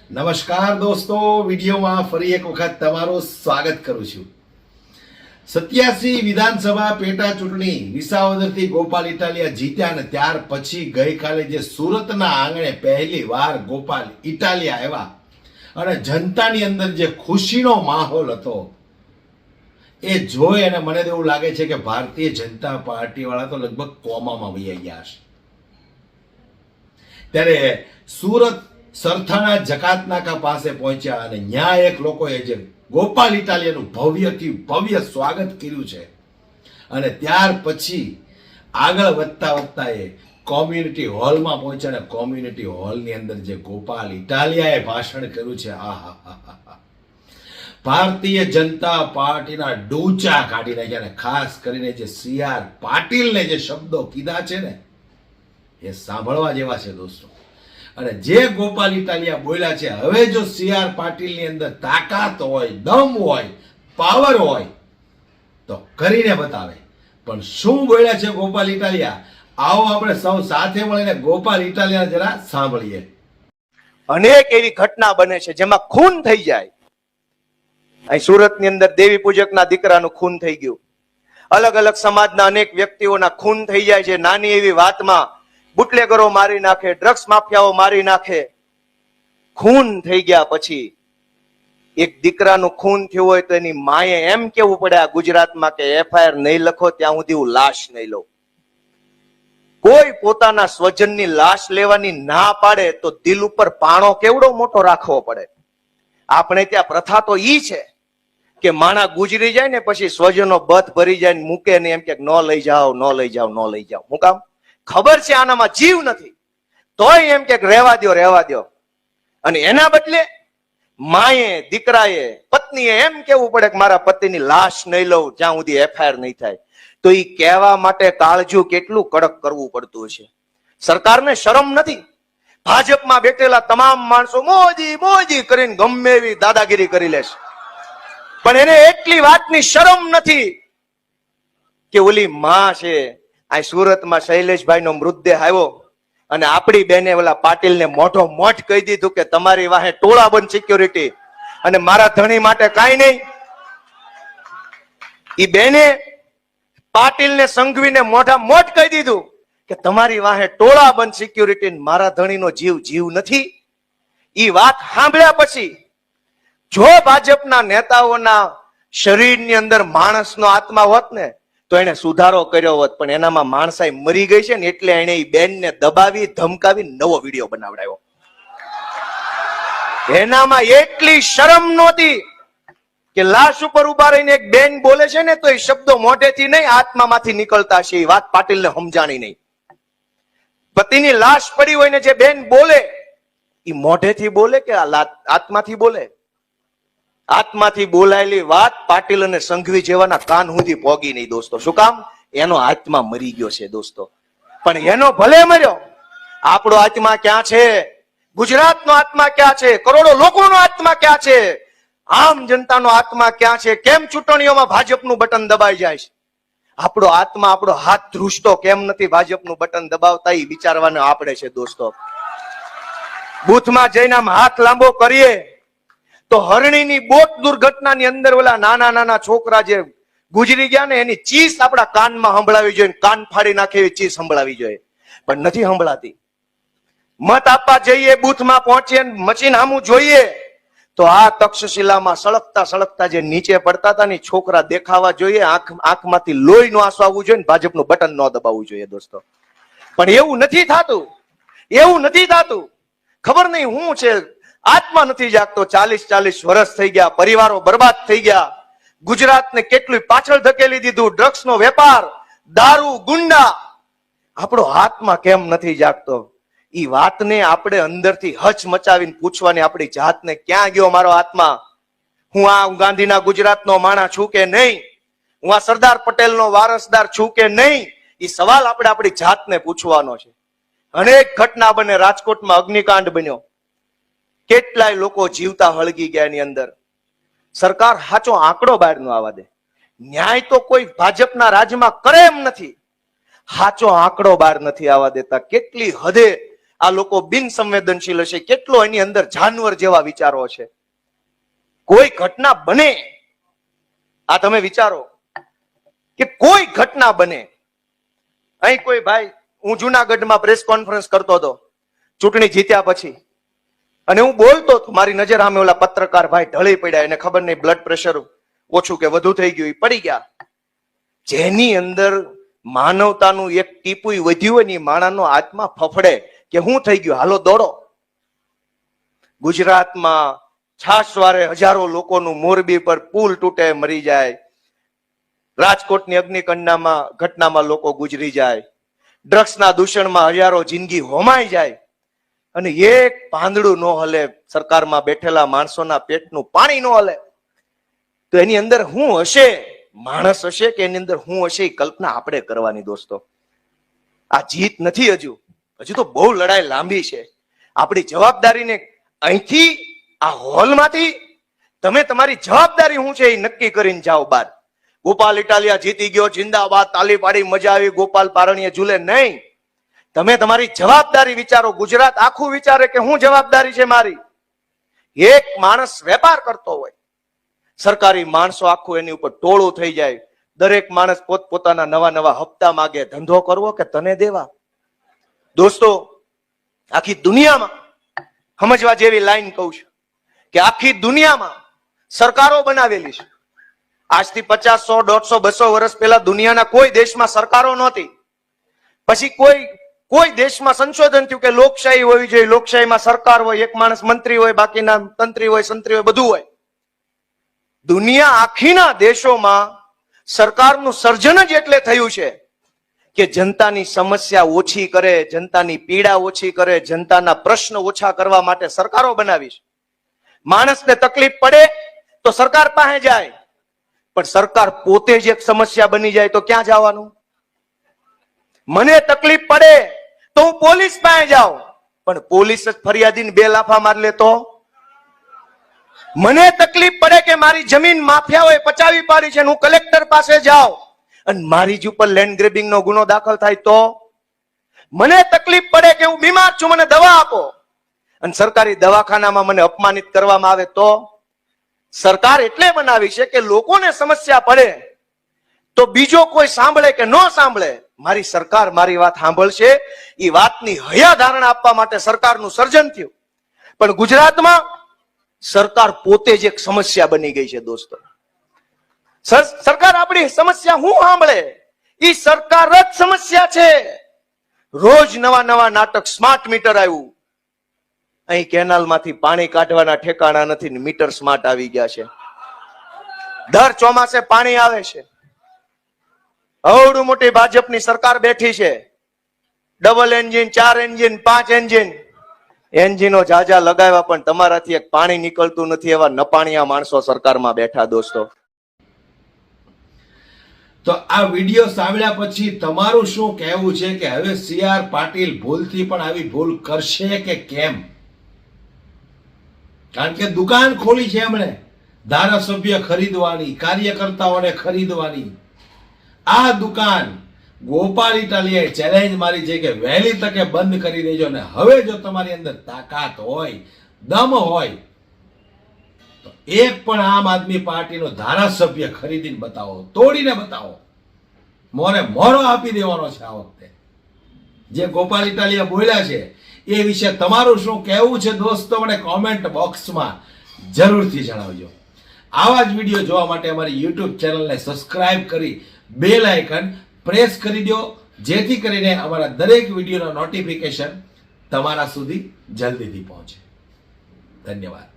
નમસ્કાર દોસ્તો, વિડીયોમાં ફરી એક વખત તમારું સ્વાગત કરું છું। 87 વિધાનસભા પેટા ચૂંટણી વિસાવદરથી ગોપાલ ઇટાલિયા જીત્યા ને ત્યાર પછી ગઈકાલે જે સુરતના આંગણે પહેલી વાર ગોપાલ ઇટાલિયા આવ્યા અને જનતાની અંદર જે ખુશીનો માહોલ હતો એ જોઈ અને મને એવું લાગે છે કે ભારતીય જનતા પાર્ટી વાળા તો લગભગ કોમામાં વહી ગયા છે। ત્યારે સુરત સરથાણા જકાત નાકા પાસે પહોંચ્યા અને ન્યા એક લોકોએ જે ગોપાલ ઇટાલિયાનું ભવ્યથી ભવ્ય સ્વાગત કર્યું છે અને ત્યાર પછી આગળ વધતા એ કોમ્યુનિટી હોલમાં પહોંચ્યા અને કોમ્યુનિટી હોલની અંદર જે ગોપાલ ઇટાલિયાએ ભાષણ કર્યું છે, આહા, ભારતીય જનતા પાર્ટીના ડૂચા કાઢી નાખ્યા અને ખાસ કરીને જે CR પાટીલને જે શબ્દો કીધા છે ને એ સાંભળવા જેવા છે દોસ્તો। અને જે ગોપાલ ઇટાલિયા બોલ્યા છે, હવે જો CR પાટીલની અંદર તાકાત હોય, દમ હોય, પાવર હોય તો કરીને બતાવે। પણ શું બોલ્યા છે ગોપાલ ઇટાલિયા, આવો આપણે સૌ સાથે મળીને ગોપાલ ઇટાલિયા જરા સાંભળીએ। અનેક એવી ઘટના બને છે જેમાં ખૂન થઈ જાય। અહીં સુરતની અંદર દેવી પૂજકના દીકરાનું ખૂન થઈ ગયું, અલગ અલગ સમાજના અનેક વ્યક્તિઓના ખૂન થઈ જાય છે। નાની એવી વાતમાં બુટલેગરો મારી નાખે, ડ્રગ્સ માફિયાઓ મારી નાખે। ખૂન થઈ ગયા પછી એક દીકરાનું ખૂન થયું હોય તો એની માએ એમ કેવું પડે આ ગુજરાતમાં કે FIR નહીં લખો ત્યાં સુધી હું લાશ નહીં લઉં। કોઈ પોતાના સ્વજનની લાશ લેવાની ના પાડે તો દિલ ઉપર પાણો કેવડો મોટો રાખવો પડે। આપણે ત્યાં પ્રથા તો ઈ છે કે માણા ગુજરી જાય ને પછી સ્વજનો બથ ભરી જાય ને મૂકે ને એમ કે ન લઈ જાઓ, ન લઈ જાઓ, ન લઈ જાઓ। હું કામ? ખબર છે આનામાં જીવ નથી, તોય એમ કે રહેવા દો, રહેવા દો। અને એના બદલે માએ, દીકરાએ, પત્નીએ એમ કેવું પડે કે મારા પતિની લાશ નહીં લઉં જ્યાં સુધી FIR નહીં થાય। તો એ કહેવા માટે કાળજું કેટલું કડક કરવું પડતું છે। સરકારને શરમ નથી? ભાજપમાં બેઠેલા તમામ માણસો મોદી મોદી કરીને ગમે એવી દાદાગીરી કરી લેશે, પણ એને એટલી વાતની શરમ નથી કે ઓલી માં છે। આ સુરતમાં શૈલેષભાઈ નો મૃતદેહ આવ્યો અને આપણી બેને ઓલા પાટીલને મોઢો મોઢ કહી દીધું કે તમારી વાહે ટોળા બંધ સિક્યોરિટી અને મારા ધણી માટે કાંઈ નહીં। ઈ બેને પાટીલને સંઘવીને મોઢા મોઢ કહી દીધું કે તમારી વાહે ટોળા બંધ સિક્યોરિટી, મારા ધણીનો જીવ જીવ નથી। ઈ વાત સાંભળ્યા પછી જો ભાજપના નેતાઓના શરીરની અંદર માણસનો આત્મા હોત ને તો એને સુધારો કર્યો હોત, પણ એનામાં માણસાઈ મરી ગઈ છે ને એટલે એને ઈ બેનને દબાવી ધમકાવી નવો વિડીયો બનાવડાવ્યો। એનામાં એટલી શરમ નહોતી કે લાશ ઉપર ઉભા રહીને એક બેન બોલે છે ને તો એ શબ્દો મોઢેથી નહીં આત્મામાંથી નીકળતા છે। એ વાત પાટીલને સમજાણી નહીં। પતિની લાશ પડી હોય ને જે બેન બોલે એ મોઢેથી બોલે કે આત્માથી બોલે? આત્માથી બોલાયેલી વાત પાટીલ અને સંઘવી જેવાના કાન સુધી પોગી નહીં દોસ્તો। શું કામ? એનો આત્મા મરી ગયો છે દોસ્તો। પણ એનો ભલે મર્યો, આપણો આત્મા ક્યાં છે? ગુજરાતનો આત્મા ક્યાં છે? કરોડો લોકોનો આત્મા ક્યાં છે? આમ જનતાનો આત્મા ક્યાં છે? કેમ ચૂંટણીઓમાં ભાજપનું બટન દબાઈ જાય છે? આપણો આત્મા, આપણો હાથ ધ્રુજતો કેમ નથી ભાજપનું બટન દબાવતા? એ વિચારવાનું આપણે છે દોસ્તો। બૂથમાં જઈને આમ હાથ લાંબો કરીએ તો હરણીની બોટ દુર્ઘટનાની અંદર ઓલા નાના નાના છોકરા જે ગુજરી ગયા ને એની ચીસ આપણા કાનમાં સંભળાવી જોઈએ, કાન ફાડી નાખે એવી ચીસ સંભળાવી જોઈએ, પણ નથી સંભળાતી। મત આપવા જઈએ, બૂથમાં પહોંચીએ, મશીન સામું જોઈએ તો આ તક્ષશિલામાં સળગતા સળગતા જે નીચે પડતા હતા ને છોકરા દેખાવા જોઈએ, આંખમાંથી લોહી નો આંસુ આવવું જોઈએ, ભાજપનું બટન ન દબાવવું જોઈએ દોસ્તો। પણ એવું નથી થતું, એવું નથી થતું। ખબર નહીં શું છે, આત્મા નથી જાગતો। 40 વર્ષ થઈ ગયા, પરિવારો બરબાદ થઈ ગયા, ગુજરાતને કેટલું પાછળ ધકેલી દીધું, ડ્રગ્સનો વેપાર, દારૂ, ગુંડા। આપણો આત્મા કેમ નથી જાગતો? ઈ વાતને આપણે અંદરથી હચ મચાવીને પૂછવાની આપણી જાતને, ક્યાં ગયો મારો આત્મા? હું આ ગાંધીના ગુજરાતનો માણસ છું કે નહીં? હું આ સરદાર પટેલનો વારસદાર છું કે નહીં? એ સવાલ આપણે આપણી જાતને પૂછવાનો છે। અનેક ઘટના બને, રાજકોટમાં અગ્નિકાંડ બન્યો, કેટલાય લોકો જીવતા હળગી ગયા એની અંદર। સરકાર સાચો આંકડો બહાર નો આવવા દે, ન્યાય તો કોઈ ભાજપના રાજમાં કરે એમ નથી, સાચો આંકડો બહાર નથી આવવા દેતા। કેટલી હદે આ લોકો બિન સંવેદનશીલ હશે, કેટલો એની અંદર જાનવર જેવા વિચારો છે. કોઈ ઘટના બને, આ તમે વિચારો કે કોઈ ઘટના બને. અહીં કોઈ ભાઈ, હું જુનાગઢમાં પ્રેસ કોન્ફરન્સ કરતો હતો ચૂંટણી જીત્યા પછી, અને હું બોલતો હતો, મારી નજર સામે ઓલા પત્રકાર ભાઈ ઢળી પડ્યા, એને ખબર નહીં બ્લડ પ્રેશર ઓછું કે વધુ થઈ ગયું, પડી ગયા. જેની અંદર માનવતાનું એક ટીપું વધ્યું હોય ને, માણસનો આત્મા ફફડે કે શું થઈ ગયું, હાલો દોડો. ગુજરાતમાં છાસવારે હજારો લોકોનું મોરબી પર પુલ તૂટે મરી જાય, રાજકોટની અગ્નિકાંડમાં ઘટનામાં લોકો ગુજરી જાય, ડ્રગ્સના દૂષણમાં હજારો જિંદગી હોમાઈ જાય, અને એક પાંદડું ન હલે, સરકારમાં બેઠેલા માણસોના પેટનું પાણી ન હલે. તો એની અંદર શું હશે, માણસ હશે કે એની અંદર શું હશે, એ કલ્પના આપણે કરવાની. દોસ્તો, આ જીત નથી, હજુ તો બહુ લડાઈ લાંબી છે. આપણી જવાબદારીને અહીંથી આ હોલમાંથી તમે તમારી જવાબદારી શું છે એ નક્કી કરીને જાઓ બહાર. ગોપાલ ઇટાલિયા જીતી ગયો, જિંદાબાદ, તાલી પાડી, મજા આવી, ગોપાલ પારણીએ ઝૂલે નહીં. તમે તમારી જવાબદારી વિચારો. ગુજરાત આખું વિચારે કે હું જવાબદારી છે મારી. એક માણસ વેપાર કરતો હોય, સરકારી માણસો આખું એની ઉપર ટોળું થઈ જાય, દરેક માણસ પોતપોતાના નવા નવા હપ્તા માગે, ધંધો કરવો કે તને દેવા. દોસ્તો, આખી દુનિયામાં સમજવા જેવી લાઈન કહું છું કે આખી દુનિયામાં સરકારો બનાવેલી છે. આજથી 50, 100, 150, 200 વર્ષ પહેલા દુનિયાના કોઈ દેશમાં સરકારો નહોતી. પછી કોઈ દેશમાં સંશોધન થયું કે લોકશાહી હોવી જોઈએ, લોકશાહીમાં સરકાર હોય, એક માણસ મંત્રી હોય, બાકીના તંત્રી હોય, સંત્રી હોય, બધું હોય. દુનિયા આખીના દેશોમાં સરકારનું સર્જન જ એટલે થયું છે કે જનતાની સમસ્યા ઓછી કરે, જનતાની પીડા ઓછી કરે, જનતાના પ્રશ્ન ઓછા કરવા માટે સરકારો બનાવી છે. માણસને તકલીફ પડે તો સરકાર પાસે જાય, પણ સરકાર પોતે જ એક સમસ્યા બની જાય તો ક્યાં જવાનું? મને તકલીફ પડે તો હું પોલીસ પાસે જાઉં, પણ પોલીસ જ ફરિયાદીને 2 લાફા માર લે તો? મને તકલીફ પડે કે મારી જમીન માફિયાઓએ પચાવી પાડી છે, હું કલેક્ટર પાસે જાઉં અને મારી જ ઉપર લેન્ડ ગ્રેબિંગ નો ગુનો દાખલ થાય તો? મને તકલીફ પડે કે હું બીમાર છું, મને દવા આપો, અને સરકારી દવાખાનામાં મને અપમાનિત કરવામાં આવે તો? સરકાર એટલે બનાવી છે કે લોકોને સમસ્યા પડે તો બીજો કોઈ સાંભળે કે ન સાંભળે, મારી સરકાર મારી વાત સાંભળશે, એ વાતની હયા ધારણા આપવા માટે સરકારનું સર્જન થયું. પણ ગુજરાતમાં સરકાર પોતે જ એક સમસ્યા બની ગઈ છે. દોસ્તો, સરકાર આપણી સમસ્યા હું સાંભળે? એ સરકાર જ સમસ્યા છે. રોજ નવા નવા નાટક. સ્માર્ટ મીટર આવ્યું, અહીં કેનાલમાંથી પાણી કાઢવાના ઠેકાણા નથી ને મીટર સ્માર્ટ આવી ગયા છે. દર ચોમાસે પાણી આવે છે. અવડું મોટી ભાજપની સરકાર બેઠી છે, ડબલ એન્જિન, 4 એન્જિન, 5 એન્જિન, એન્જિનો જાજા લગાવ્યા, પણ તમારાથી એક પાણી નીકળતું નથી એવા નપાણિયા માણસો સરકારમાં બેઠા. દોસ્તો, તો આ વિડીયો સાંભળ્યા પછી તમારું શું કહેવું છે કે હવે CR પાટીલ ભૂલથી પણ આવી ભૂલ કરશે કે કેમ? કારણ કે દુકાન ખોલી છે એમણે, ધારાસભ્ય ખરીદવાની, કાર્યકર્તાઓને ખરીદવાની. આ દુકાન ગોપાલ ઇટાલિયાએ ચેલેન્જ મારી છે કે વહેલી તકે બંધ કરી દેજો, ને હવે જો તમારી અંદર તાકાત હોય, દમ હોય, તો એક પણ આમ આદમી પાર્ટીનો ધારાસભ્ય ખરીદીને બતાવો, તોડીને બતાવો. મોરે મોરો આપી દેવાનો છે આ વખતે. જે ગોપાલ ઇટાલિયા બોલ્યા છે એ વિશે તમારું શું કહેવું છે દોસ્તો? મને કોમેન્ટ બોક્સમાં જરૂરથી જણાવજો. આવા જ વિડીયો જોવા માટે અમારી YouTube ચેનલને સબસ્ક્રાઇબ કરી બેલ આઇકન પ્રેસ કરી દો, જેથી કરીને અમારા દરેક વિડીયોના નોટિફિકેશન તમારા સુધી જલ્દીથી પહોંચે. ધન્યવાદ.